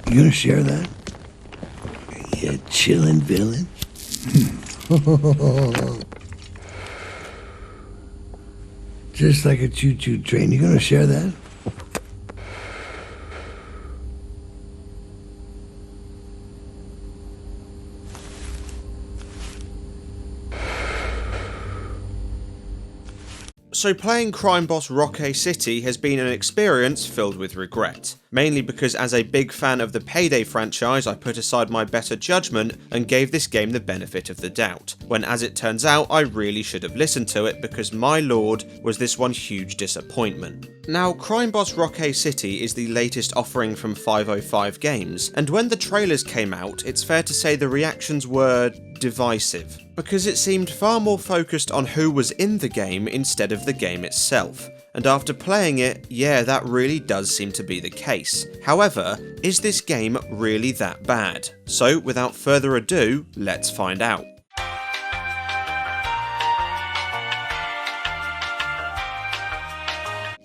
You gonna share that? You chillin' villain? Just like a choo-choo train. You gonna share that? So playing crime boss Rockay City has been an experience filled with regret, mainly because as a big fan of the Payday franchise I put aside my better judgment and gave this game the benefit of the doubt, when as it turns out I really should have listened to it because my lord was this one huge disappointment. Now, Crime Boss Rockay City is the latest offering from 505 Games, and when the trailers came out, it's fair to say the reactions were divisive, because it seemed far more focused on who was in the game instead of the game itself. And after playing it, yeah, that really does seem to be the case. However, is this game really that bad? So, without further ado, let's find out.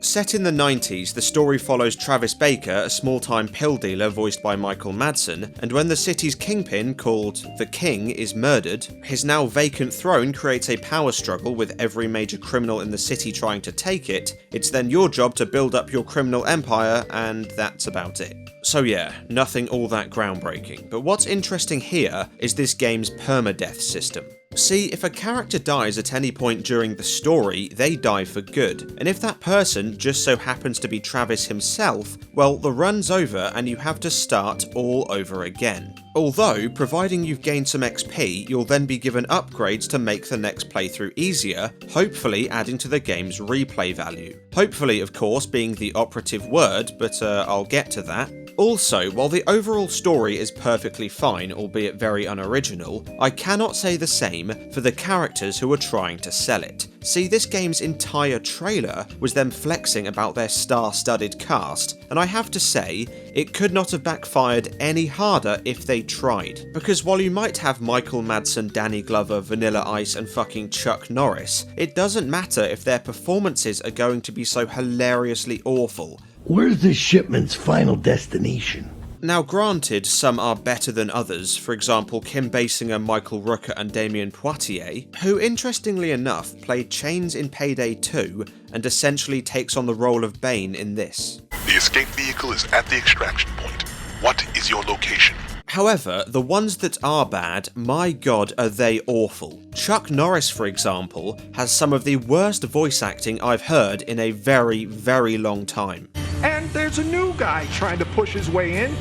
Set in the 90s, the story follows Travis Baker, a small-time pill dealer voiced by Michael Madsen, and when the city's kingpin, called the King, is murdered, his now vacant throne creates a power struggle with every major criminal in the city trying to take it. It's then your job to build up your criminal empire, and that's about it. So yeah, nothing all that groundbreaking, but what's interesting here is this game's permadeath system. See, if a character dies at any point during the story, they die for good, and if that person just so happens to be Travis himself, well, the run's over and you have to start all over again. Although, providing you've gained some XP, you'll then be given upgrades to make the next playthrough easier, hopefully adding to the game's replay value. Hopefully, of course, being the operative word, but I'll get to that. Also, while the overall story is perfectly fine, albeit very unoriginal, I cannot say the same for the characters who are trying to sell it. See, this game's entire trailer was them flexing about their star-studded cast, and I have to say, it could not have backfired any harder if they tried. Because while you might have Michael Madsen, Danny Glover, Vanilla Ice and fucking Chuck Norris, it doesn't matter if their performances are going to be so hilariously awful. Where's the shipment's final destination? Now granted, some are better than others, for example Kim Basinger, Michael Rooker and Damien Poitier, who interestingly enough played Chains in Payday 2 and essentially takes on the role of Bane in this. The escape vehicle is at the extraction point. What is your location? However, the ones that are bad, my god are they awful. Chuck Norris, for example, has some of the worst voice acting I've heard in a very, very long time. And there's a new guy trying to push his way in.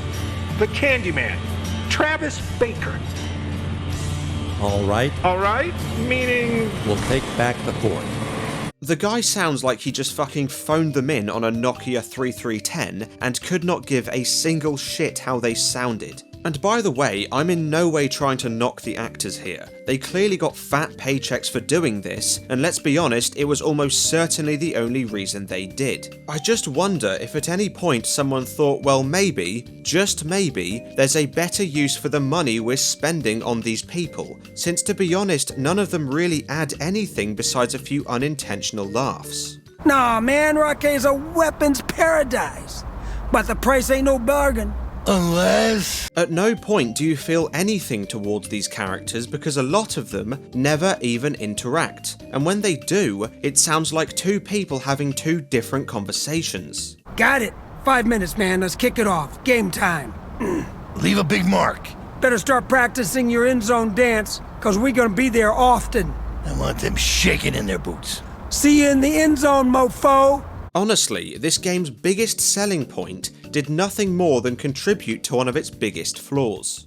The Candyman, Travis Baker. All right, Meaning... we'll take back the fort. The guy sounds like he just fucking phoned them in on a Nokia 3310 and could not give a single shit how they sounded. And by the way, I'm in no way trying to knock the actors here. They clearly got fat paychecks for doing this, and let's be honest, it was almost certainly the only reason they did. I just wonder if at any point someone thought, well maybe, just maybe, there's a better use for the money we're spending on these people, since to be honest, none of them really add anything besides a few unintentional laughs. Nah, man, Rockay's a weapons paradise, but the price ain't no bargain. Unless... At no point do you feel anything towards these characters because a lot of them never even interact, and when they do, it sounds like two people having two different conversations. Got it. 5 minutes, man. Let's kick it off. Game time. Leave a big mark. Better start practicing your end-zone dance, cause we're gonna be there often. I want them shaking in their boots. See you in the end zone, mofo! Honestly, this game's biggest selling point did nothing more than contribute to one of its biggest flaws.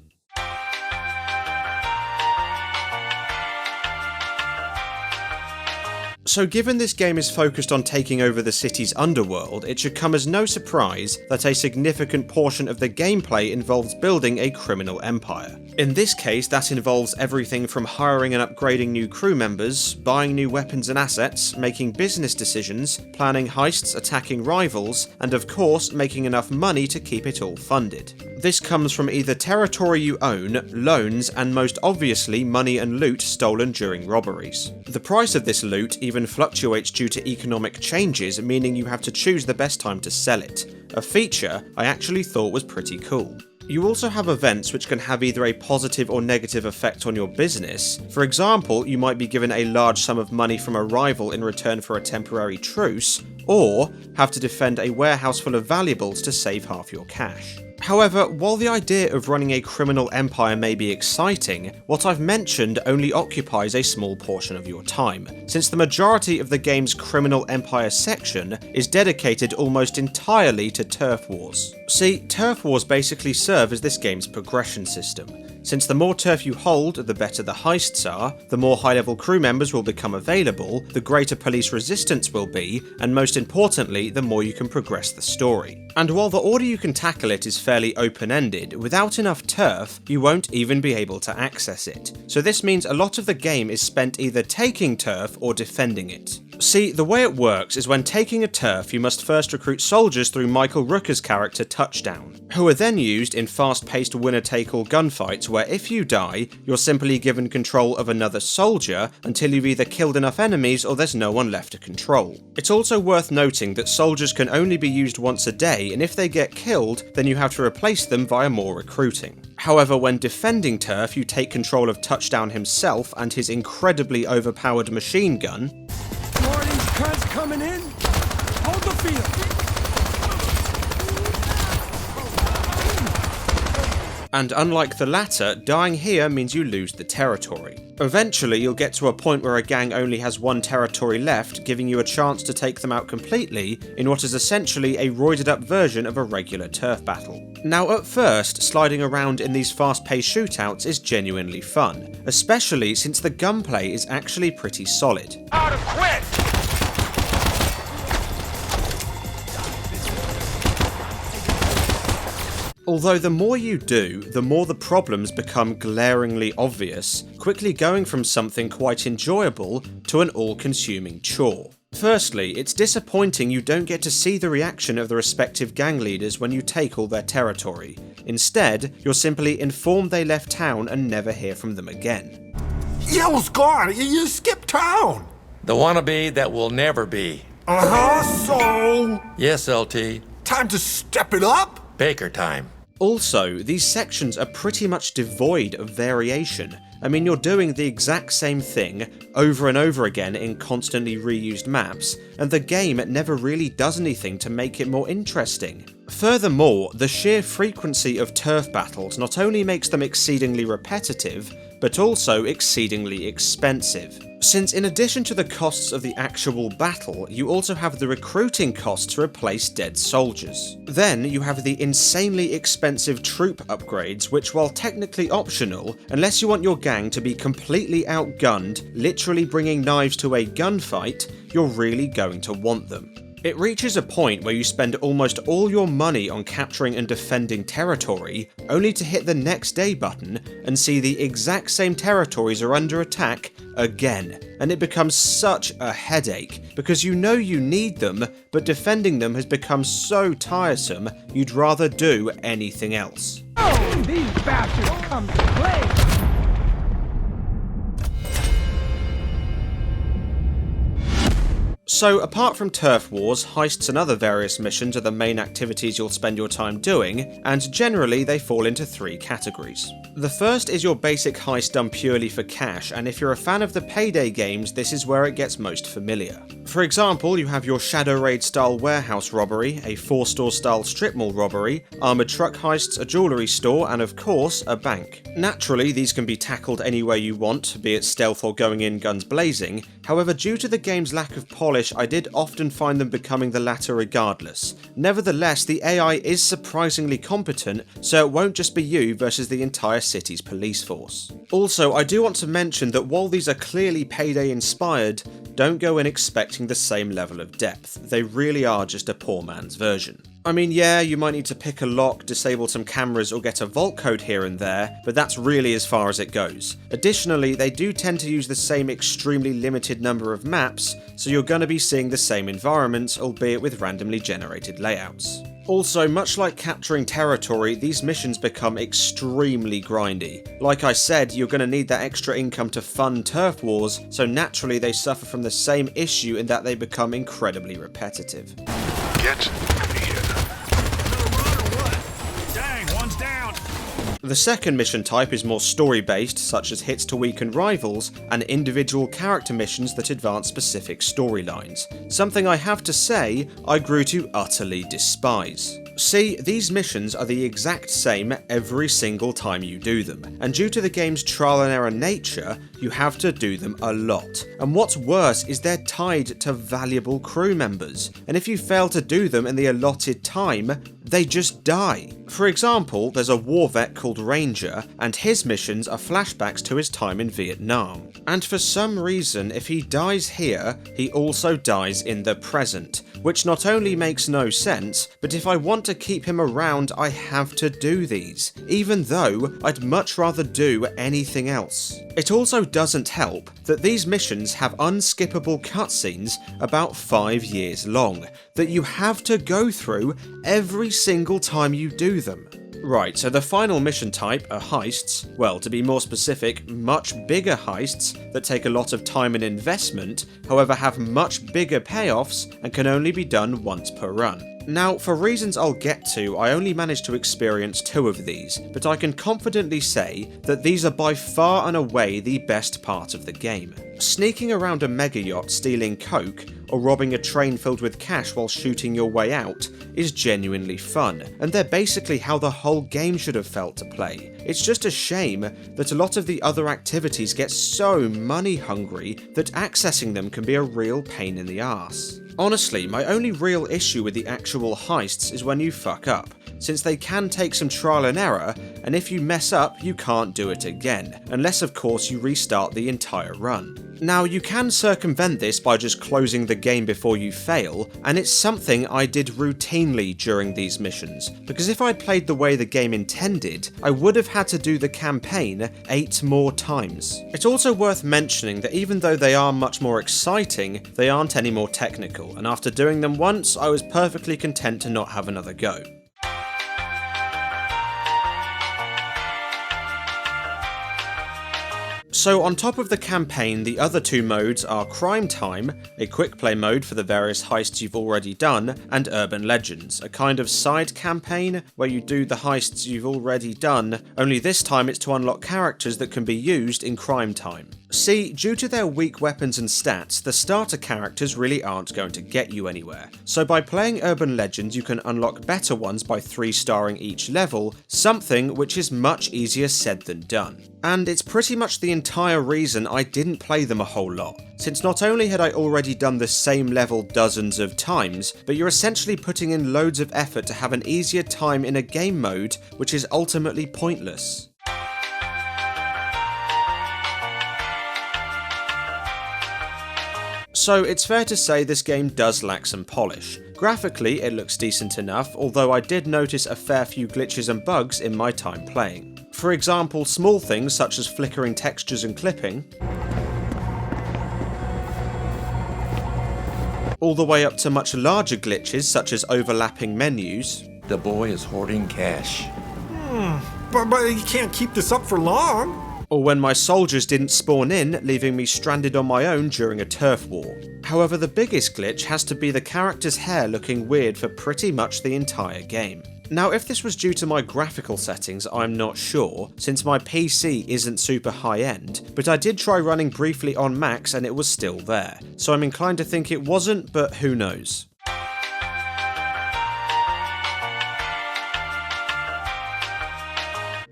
So given this game is focused on taking over the city's underworld, it should come as no surprise that a significant portion of the gameplay involves building a criminal empire. In this case, that involves everything from hiring and upgrading new crew members, buying new weapons and assets, making business decisions, planning heists, attacking rivals, and of course, making enough money to keep it all funded. This comes from either territory you own, loans, and most obviously money and loot stolen during robberies. The price of this loot even fluctuates due to economic changes, meaning you have to choose the best time to sell it. A feature I actually thought was pretty cool. You also have events which can have either a positive or negative effect on your business. For example, you might be given a large sum of money from a rival in return for a temporary truce, or have to defend a warehouse full of valuables to save half your cash. However, while the idea of running a criminal empire may be exciting, what I've mentioned only occupies a small portion of your time, since the majority of the game's criminal empire section is dedicated almost entirely to turf wars. See, turf wars basically serve as this game's progression system. Since the more turf you hold, the better the heists are, the more high-level crew members will become available, the greater police resistance will be, and most importantly, the more you can progress the story. And while the order you can tackle it is fairly open-ended, without enough turf, you won't even be able to access it. So this means a lot of the game is spent either taking turf or defending it. See, the way it works is when taking a turf, you must first recruit soldiers through Michael Rooker's character Touchdown, who are then used in fast-paced winner-take-all gunfights where if you die, you're simply given control of another soldier until you've either killed enough enemies or there's no one left to control. It's also worth noting that soldiers can only be used once a day, and if they get killed, then you have to replace them via more recruiting. However, when defending turf, you take control of Touchdown himself and his incredibly overpowered machine gun. More of these cunts coming in? Hold the field. And unlike the latter, dying here means you lose the territory. Eventually, you'll get to a point where a gang only has one territory left, giving you a chance to take them out completely in what is essentially a roided up version of a regular turf battle. Now at first, sliding around in these fast-paced shootouts is genuinely fun, especially since the gunplay is actually pretty solid. How to quit! Although the more you do, the more the problems become glaringly obvious, quickly going from something quite enjoyable to an all-consuming chore. Firstly, it's disappointing you don't get to see the reaction of the respective gang leaders when you take all their territory. Instead, you're simply informed they left town and never hear from them again. Yellow's gone. You skipped town. The wannabe that will never be. So... Yes, LT. Time to step it up? Baker time. Also, these sections are pretty much devoid of variation. I mean, you're doing the exact same thing over and over again in constantly reused maps, and the game never really does anything to make it more interesting. Furthermore, the sheer frequency of turf battles not only makes them exceedingly repetitive, but also exceedingly expensive. Since in addition to the costs of the actual battle, you also have the recruiting costs to replace dead soldiers. Then you have the insanely expensive troop upgrades, which while technically optional, unless you want your gang to be completely outgunned, literally bringing knives to a gunfight, you're really going to want them. It reaches a point where you spend almost all your money on capturing and defending territory, only to hit the next day button and see the exact same territories are under attack again, and it becomes such a headache, because you know you need them, but defending them has become so tiresome you'd rather do anything else. Oh, these bastards come to play! So apart from turf wars, heists and other various missions are the main activities you'll spend your time doing, and generally they fall into three categories. The first is your basic heist done purely for cash, and if you're a fan of the Payday games, this is where it gets most familiar. For example, you have your Shadow Raid style warehouse robbery, a 4-store style strip mall robbery, armoured truck heists, a jewellery store, and of course, a bank. Naturally, these can be tackled any way you want, be it stealth or going in guns blazing. However, due to the game's lack of polish, I did often find them becoming the latter regardless. Nevertheless, the AI is surprisingly competent, so it won't just be you versus the entire city's police force. Also, I do want to mention that while these are clearly Payday inspired, don't go in expecting the same level of depth. They really are just a poor man's version. I mean, yeah, you might need to pick a lock, disable some cameras, or get a vault code here and there, but that's really as far as it goes. Additionally, they do tend to use the same extremely limited number of maps, so you're going to be seeing the same environments, albeit with randomly generated layouts. Also, much like capturing territory, these missions become extremely grindy. Like I said, you're going to need that extra income to fund turf wars, so naturally they suffer from the same issue in that they become incredibly repetitive. Get here. Dang, one's down. The second mission type is more story-based, such as hits to weaken rivals, and individual character missions that advance specific storylines. Something I have to say, I grew to utterly despise. See, these missions are the exact same every single time you do them, and due to the game's trial and error nature, you have to do them a lot. And what's worse is they're tied to valuable crew members, and if you fail to do them in the allotted time, they just die. For example, there's a war vet called Ranger, and his missions are flashbacks to his time in Vietnam. And for some reason, if he dies here, he also dies in the present, which not only makes no sense, but if I want to keep him around, I have to do these, even though I'd much rather do anything else. It also doesn't help that these missions have unskippable cutscenes about 5 years long, that you have to go through every single time you do them. Right, so the final mission type are heists, well, to be more specific, much bigger heists that take a lot of time and investment, however have much bigger payoffs and can only be done once per run. Now, for reasons I'll get to, I only managed to experience 2 of these, but I can confidently say that these are by far and away the best part of the game. Sneaking around a mega yacht stealing coke, or robbing a train filled with cash while shooting your way out, is genuinely fun, and they're basically how the whole game should have felt to play. It's just a shame that a lot of the other activities get so money hungry that accessing them can be a real pain in the arse. Honestly, my only real issue with the actual heists is when you fuck up, since they can take some trial and error, and if you mess up, you can't do it again, unless of course you restart the entire run. Now, you can circumvent this by just closing the game before you fail, and it's something I did routinely during these missions, because if I'd played the way the game intended, I would have had to do the campaign 8 more times. It's also worth mentioning that even though they are much more exciting, they aren't any more technical, and after doing them once, I was perfectly content to not have another go. So on top of the campaign, the other 2 modes are Crime Time, a quick play mode for the various heists you've already done, and Urban Legends, a kind of side campaign where you do the heists you've already done, only this time it's to unlock characters that can be used in Crime Time. See, due to their weak weapons and stats, the starter characters really aren't going to get you anywhere. So by playing Urban Legends, you can unlock better ones by 3-starring each level, something which is much easier said than done. And it's pretty much the entire reason I didn't play them a whole lot, since not only had I already done the same level dozens of times, but you're essentially putting in loads of effort to have an easier time in a game mode which is ultimately pointless. So it's fair to say this game does lack some polish. Graphically, it looks decent enough, although I did notice a fair few glitches and bugs in my time playing. For example, small things such as flickering textures and clipping, all the way up to much larger glitches such as overlapping menus. The boy is hoarding cash. But you can't keep this up for long. Or when my soldiers didn't spawn in, leaving me stranded on my own during a turf war. However, the biggest glitch has to be the character's hair looking weird for pretty much the entire game. Now, if this was due to my graphical settings, I'm not sure, since my PC isn't super high-end, but I did try running briefly on max and it was still there, so I'm inclined to think it wasn't, but who knows.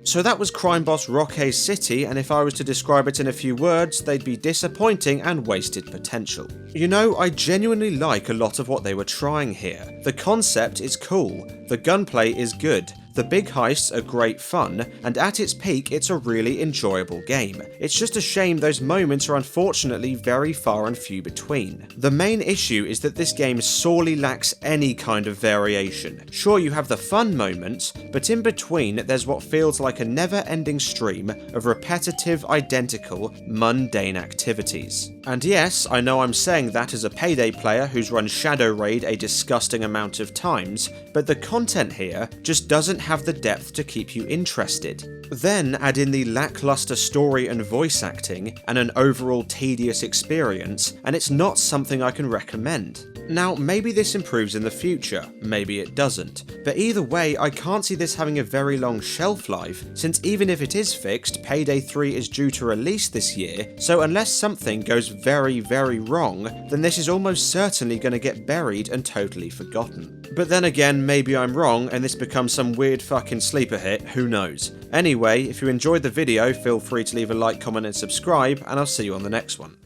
So that was crime boss Rockay City, and if I was to describe it in a few words, they'd be disappointing and wasted potential. You know, I genuinely like a lot of what they were trying here. The concept is cool, the gunplay is good, the big heists are great fun, and at its peak it's a really enjoyable game. It's just a shame those moments are unfortunately very far and few between. The main issue is that this game sorely lacks any kind of variation. Sure, you have the fun moments, but in between there's what feels like a never-ending stream of repetitive, identical, mundane activities. And yes, I know I'm saying that as a Payday player who's run Shadow Raid a disgusting amount of times, but the content here just doesn't have the depth to keep you interested. Then add in the lackluster story and voice acting, and an overall tedious experience, and it's not something I can recommend. Now, maybe this improves in the future, maybe it doesn't, but either way, I can't see this having a very long shelf life, since even if it is fixed, Payday 3 is due to release this year, so unless something goes very, very wrong, then this is almost certainly going to get buried and totally forgotten. But then again, maybe I'm wrong and this becomes some weird fucking sleeper hit, who knows. Anyway, if you enjoyed the video, feel free to leave a like, comment and subscribe, and I'll see you on the next one.